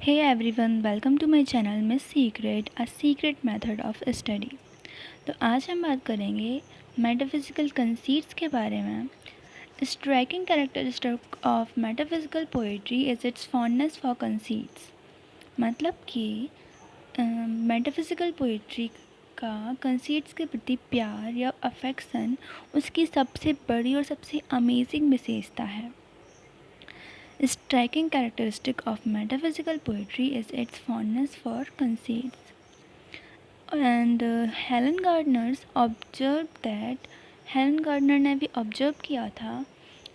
Hey everyone, welcome to my channel Miss Secret, a secret method of study। तो आज हम बात करेंगे मेटाफिजिकल कंसीट्स के बारे में। Striking characteristic of metaphysical poetry is it's fondness for conceits. मतलब कि मेटाफिजिकल पोइट्री का कंसीट्स के प्रति प्यार या अफेक्शन उसकी सबसे बड़ी और सबसे अमेजिंग विशेषता है। Striking characteristic of metaphysical poetry is its fondness for conceits. And Helen Gardner observed that Helen Gardner ने भी ऑब्जर्व किया था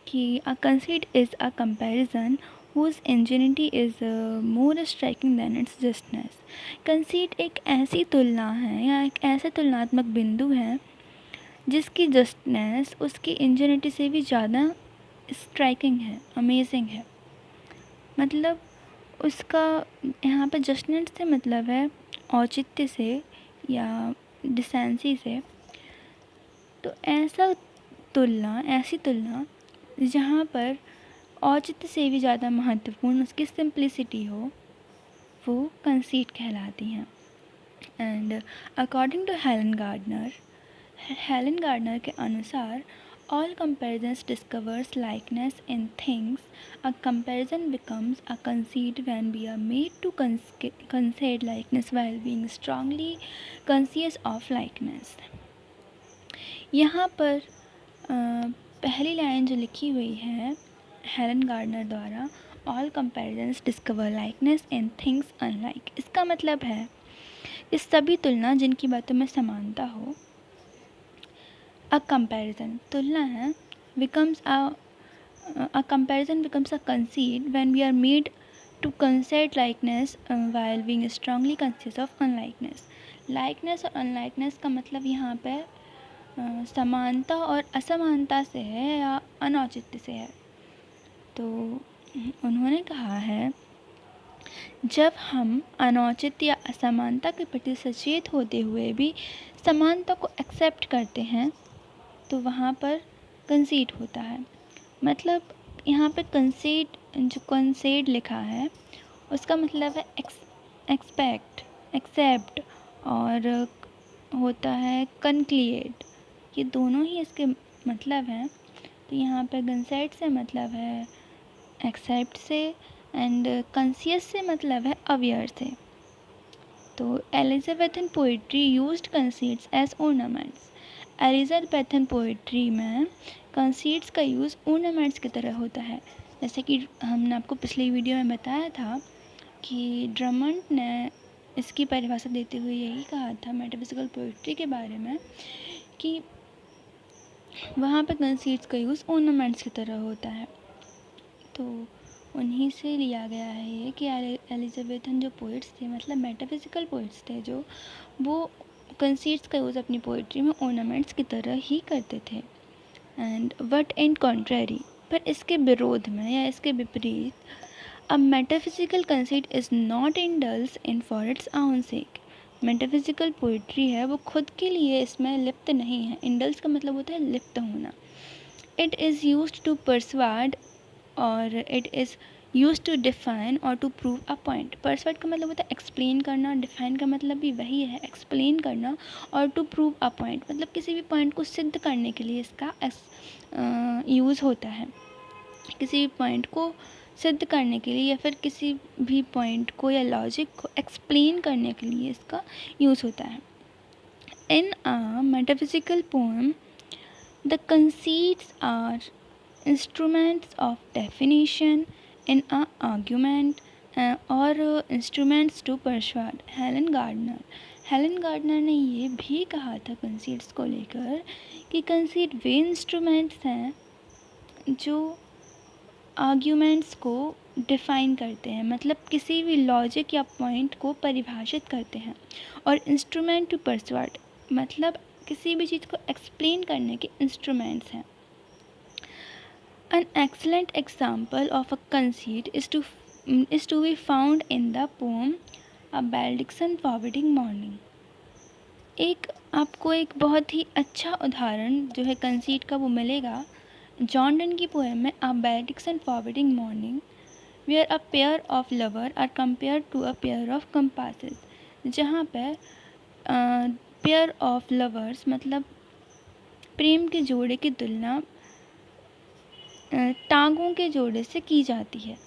कि a conceit is a comparison whose ingenuity is more striking than its justness. Conceit एक ऐसी तुलना है या एक ऐसा तुलनात्मक बिंदु है जिसकी जस्टनेस उसकी इंजेनिटी से भी ज़्यादा स्ट्राइकिंग है, अमेजिंग है। मतलब उसका यहाँ पे जस्टिस से मतलब है औचित्य से या डिसेंसी से। तो ऐसी तुलना जहाँ पर औचित्य से भी ज़्यादा महत्वपूर्ण उसकी सिंप्लिसिटी हो, वो कंसीट कहलाती हैं। And according to Helen Gardner के अनुसार all comparisons discovers likeness in things. A comparison becomes a conceit when we are made to concede likeness while being strongly conscious of likeness. यहाँ पर पहली line जो लिखी हुई है हेलन गार्डनर द्वारा, all comparisons discover likeness in things unlike, इसका मतलब है कि सभी तुलना जिनकी बातों में समानता हो, a comparison तुलना है, a comparison becomes a conceit when we are made to concede likeness while being strongly conscious of unlikeness. likeness और unlikeness का मतलब यहाँ पे समानता और असमानता से है या अनौचित्य से है। तो उन्होंने कहा है जब हम अनौचित्य या असमानता के प्रति सचेत होते हुए भी समानता को एक्सेप्ट करते हैं तो वहाँ पर कंसीट होता है। मतलब यहाँ पे कंसीट जो कंसेड लिखा है उसका मतलब है एक्सेप्ट और होता है कन्क्लिएट, ये दोनों ही इसके मतलब हैं। तो यहाँ पे कंसेड से मतलब है एक्सेप्ट से एंड कंसियस से मतलब है अवेयर से। तो Elizabethan poetry used conceits as ornaments। Elizabethan poetry में कंसीट्स का यूज़ ornaments की तरह होता है। जैसे कि हमने आपको पिछली वीडियो में बताया था कि ड्रमंड ने इसकी परिभाषा देते हुए यही कहा था मेटाफिजिकल पोइट्री के बारे में कि वहाँ पे कंसीट्स का यूज़ ornaments की तरह होता है। तो उन्हीं से लिया गया है ये कि एलिजाबेथन जो पोइट्स थे, मतलब मेटाफिजिकल पोइट्स थे जो, वो कंसीट्स का यूज़ अपनी पोइट्री में ornaments की तरह ही करते थे। एंड बट इन कॉन्ट्रेरी, पर इसके विरोध में या इसके विपरीत, अब metaphysical conceit is not इंडल्स in for its आउन सेक। मेटाफिजिकल पोइट्री है वो खुद के लिए इसमें लिप्त नहीं है। इंडल्स का मतलब होता है लिप्त होना। It is used to persuade और it is use to define और to prove a point. Persuade का मतलब होता है एक्सप्लेन करना, डिफाइन का मतलब भी वही है, एक्सप्लेन करना, और टू प्रूव अ पॉइंट मतलब किसी भी पॉइंट को सिद्ध करने के लिए इसका यूज़ होता है। किसी भी पॉइंट को सिद्ध करने के लिए या फिर किसी भी पॉइंट को या लॉजिक को एक्सप्लेन करने के लिए इसका यूज़ होता है। In a metaphysical poem the conceits are instruments of definition in a argument or instruments to persuade। Helen Gardner ने ये भी कहा था कंसीट्स को लेकर कि कंसीट वे इंस्ट्रूमेंट्स हैं जो आर्ग्यूमेंट्स को डिफ़ाइन करते हैं, मतलब किसी भी लॉजिक या पॉइंट को परिभाषित करते हैं, और इंस्ट्रूमेंट टू परसुएड मतलब किसी भी चीज़ को एक्सप्लेन करने के इंस्ट्रूमेंट्स हैं। An excellent example of a conceit is to be found in the poem A Benediction Forbidding Morning। आपको एक बहुत ही अच्छा उदाहरण जो है कंसीट का वो मिलेगा जॉन डन की पोएम में A Benediction Forbidding Morning, where a pair of lover are compare to a pair of compasses, जहाँ पर पेयर ऑफ लवर्स मतलब प्रेम के जोड़े की तुलना टांगों के जोड़े से की जाती है।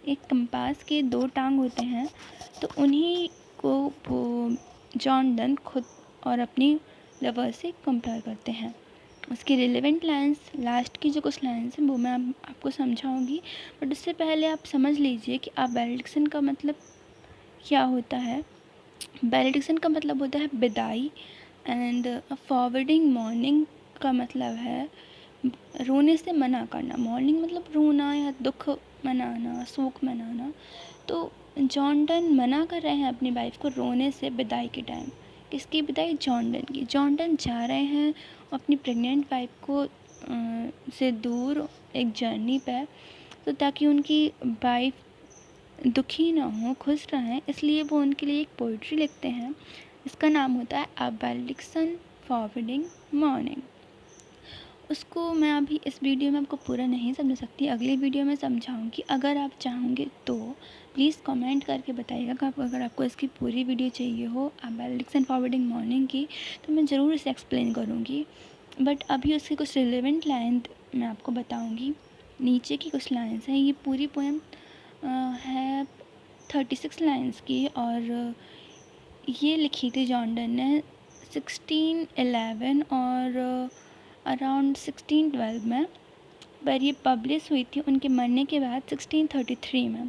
एक कंपास के दो टांग होते हैं, तो उन्हीं को वो जॉन डन खुद और अपनी लवर से कंपेयर करते हैं। उसकी रिलेवेंट लाइंस, लास्ट की जो कुछ लाइंस हैं वो मैं आपको समझाऊंगी, बट उससे पहले आप समझ लीजिए कि आप बेलेडिक्शन का मतलब क्या होता है। बेलेडिक्शन का मतलब होता है विदाई, एंड फॉरवर्डिंग मॉर्निंग का मतलब है रोने से मना करना। मॉर्निंग मतलब रोना या दुख मनाना, शोक मनाना। तो जॉन डन मना कर रहे हैं अपनी वाइफ को रोने से विदाई के टाइम। किसकी विदाई? जॉन डन की। जॉन डन जा रहे हैं अपनी प्रेग्नेंट वाइफ को से दूर एक जर्नी पर, तो ताकि उनकी वाइफ दुखी ना हो, खुश रहें, इसलिए वो उनके लिए एक पोइट्री लिखते हैं। इसका नाम होता है अ बेलेडिक्शन फॉरवर्डिंग मॉर्निंग। उसको मैं अभी इस वीडियो में आपको पूरा नहीं समझा सकती, अगली वीडियो में समझाऊंगी। अगर आप चाहोगे तो प्लीज़ कमेंट करके बताइएगा कि अगर आपको इसकी पूरी वीडियो चाहिए हो अ बेलेडिक्शन फॉरवर्डिंग मॉर्निंग की, तो मैं ज़रूर इसे एक्सप्लेन करूँगी। बट अभी उसकी कुछ रिलेवेंट लाइन मैं आपको बताऊँगी। नीचे की कुछ लाइन्स हैं। ये पूरी पोएम है 36 लाइन्स की, और ये लिखी थी जॉन डन ने 1611 और अराउंड 1612 में, पर ये पब्लिश हुई थी उनके मरने के बाद 1633 में।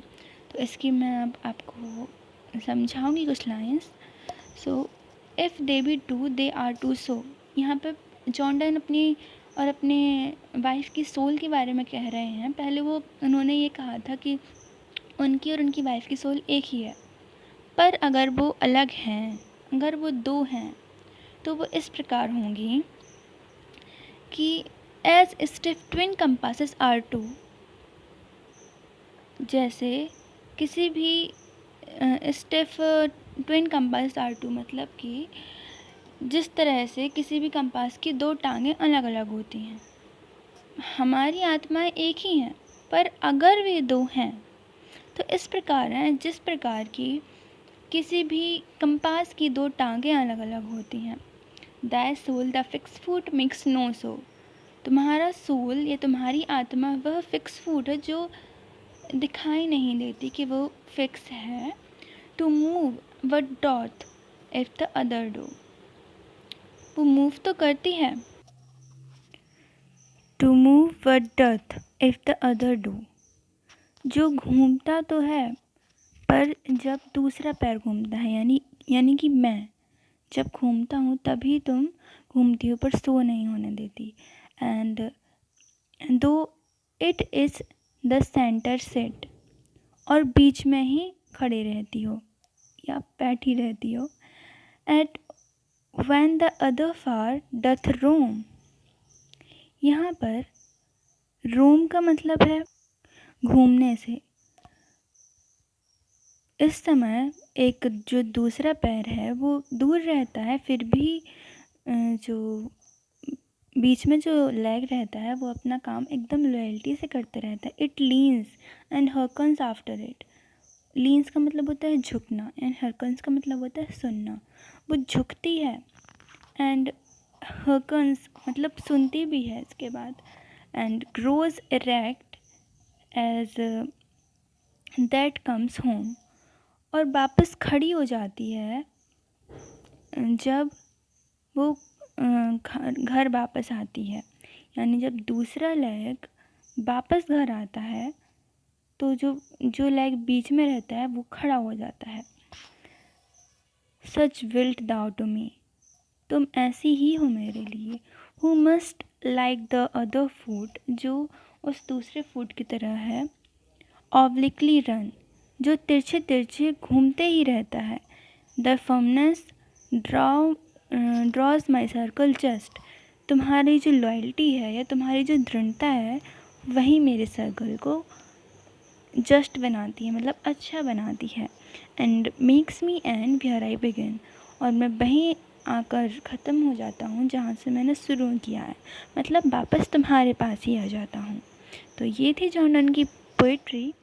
तो इसकी मैं अब आपको समझाऊंगी कुछ lines. So if they be two they are two so, यहाँ पे जॉन डन अपनी और अपने वाइफ की सोल के बारे में कह रहे हैं। पहले वो उन्होंने ये कहा था कि उनकी और उनकी वाइफ की सोल एक ही है, पर अगर वो अलग हैं, अगर वो दो हैं, तो वो इस प्रकार होंगी कि as stiff twin compasses are two, जैसे किसी भी stiff twin compass are two, मतलब कि जिस तरह से किसी भी कंपास की दो टांगें अलग अलग होती हैं। हमारी आत्माएं एक ही हैं, पर अगर वे दो हैं तो इस प्रकार हैं जिस प्रकार की किसी भी कंपास की दो टांगें अलग अलग होती हैं। Thy soul the fixed foot makes no show, तुम्हारा सोल या तुम्हारी आत्मा वह फिक्स फूट है जो दिखाई नहीं देती कि वो फिक्स है। To move what doth if the other do, वो मूव तो करती है। To move what doth if the other do, जो घूमता तो है, पर जब दूसरा पैर घूमता है, यानी कि मैं जब घूमता हूँ तभी तुम घूमती हो, पर सो नहीं होने देती। एंड दो it is the centre set, और बीच में ही खड़े रहती हो या बैठी रहती हो। At when the other far doth roam, यहाँ पर रोम का मतलब है घूमने से। इस समय एक जो दूसरा पैर है वो दूर रहता है, फिर भी जो बीच में जो लेग रहता है वो अपना काम एकदम लॉयल्टी से करते रहता है। It leans and hearkens after it, leans का मतलब होता है झुकना, एंड हर्कन्स का मतलब होता है सुनना। वो झुकती है, एंड हर्कन्स मतलब सुनती भी है इसके बाद। And grows erect as that comes home, और वापस खड़ी हो जाती है जब वो घर वापस आती है। यानी जब दूसरा लेग वापस घर आता है तो जो लेग बीच में रहता है वो खड़ा हो जाता है। सच विल्ट दाउ टू मी, तुम ऐसी ही हो मेरे लिए। Who must like the other foot, जो उस दूसरे फूट की तरह है। ऑब्लिकली रन, जो तिरछे तिरछे घूमते ही रहता है। The firmness draws my circle just, तुम्हारी जो लॉयल्टी है या तुम्हारी जो दृढ़ता है वही मेरे सर्कल को जस्ट बनाती है, मतलब अच्छा बनाती है। And makes me and where I begin, और मैं वहीं आकर ख़त्म हो जाता हूँ जहाँ से मैंने शुरू किया है, मतलब वापस तुम्हारे पास ही आ जाता हूँ। तो ये थी जॉन डन की पोइट्री।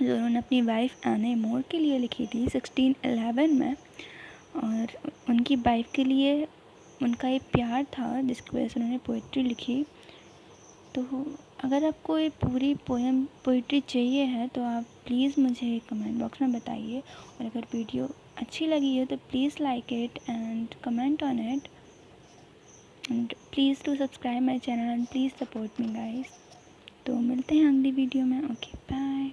जो उन्होंने अपनी वाइफ एनी मोर के लिए लिखी थी 1611 में। और उनकी वाइफ के लिए उनका एक प्यार था जिसकी वजह से उन्होंने पोइट्री लिखी। तो अगर आपको ये पूरी पोइट्री चाहिए है तो आप प्लीज़ मुझे कमेंट बॉक्स में बताइए। और अगर वीडियो अच्छी लगी है तो please like it and comment on it and please to subscribe my channel and please support me guys. तो मिलते हैं अगली वीडियो में। Okay bye.